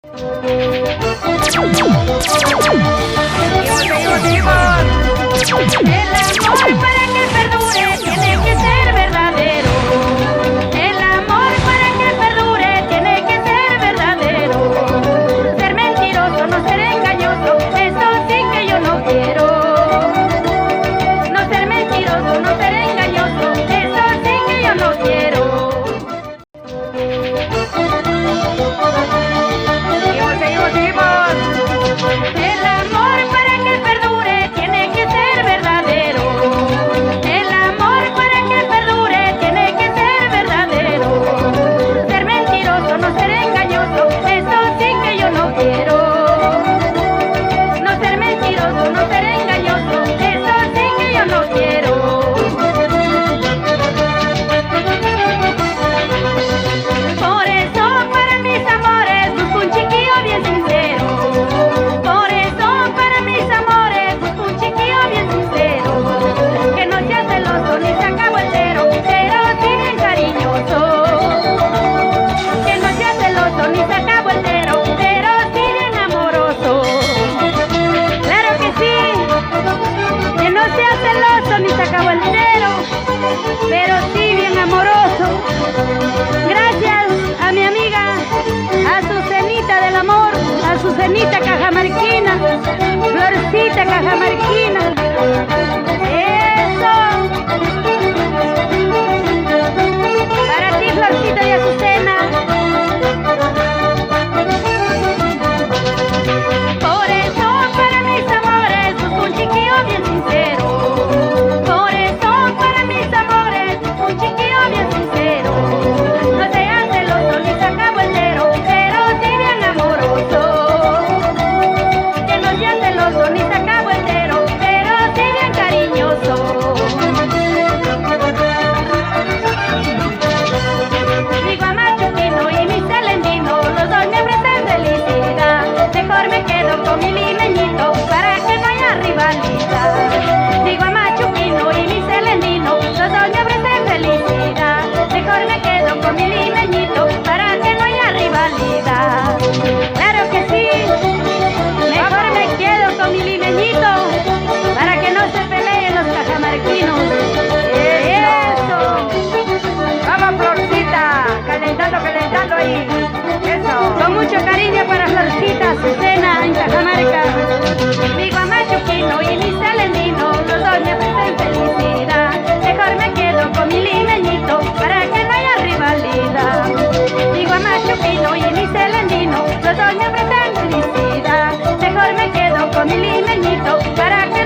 El amor para que perdure tiene que ser verdadero. El amor para que perdure tiene que ser verdadero. Ser mentiroso, no ser engañoso, eso sí que yo no quiero. No ser mentiroso, no ser engañoso, eso sí que yo no quiero. El amor para que perdure tiene que ser verdadero. El amor para que perdure tiene que ser verdadero. Ser mentiroso, no ser engañoso, eso sí que yo no quiero. No ser mentiroso, no ser engañoso, eso sí que yo no quiero. Por eso para mis amores busco un chiquillo bien sincero. Por eso para mis amores busco un chiquillo bien sincero. Que no sea celoso ni sacabueltero, pero sí bien cariñoso. Que no sea celoso ni sacabueltero, pero sí bien amoroso. Claro que sí. Que no sea celoso ni sacabueltero, pero sí bien amoroso. Gracias a mi amiga Azucenita del amor, Azucenita Cajamarquina, Florcita Cajamarquina. ¡Eso! Para ti, Florcita y Azucena. Por eso para mis amores busco un chiquillo bien sincero. Por eso para mis amores busco un chiquillo bien sincero. No sea celoso ni sacabueltero, pero sí bien amoroso. Que no sea celoso ni sacabueltero, pero sí bien cariñoso. Mi guamachuquino y mi celendino, los dos me ofrecen felicidad. Mejor me quedo con mi limeñito para que no haya rivalidad. Mi guamachuquino y mi celendino, los dos me ofrecen felicidad. Mejor me quedo con mi limeñito para que no haya rivalidad. Claro que sí, mejor me quedo con mi limeñito para que no se peleen los cajamarquinos. ¡Eso! ¡Vamos, Florcita! Calentando ahí. ¡Eso! Con mucho cariño para Florcita, Azucena, en Cajamarca. Mi guamachuquino y mi celendino, los dos me ofrecen felicidad. Mejor me quedo con mi limeñito para que no haya rivalidad. Mi guamachuquino y mi celendino, los dos me ofrecen felicidad. Mejor me quedo con mi limeñito para que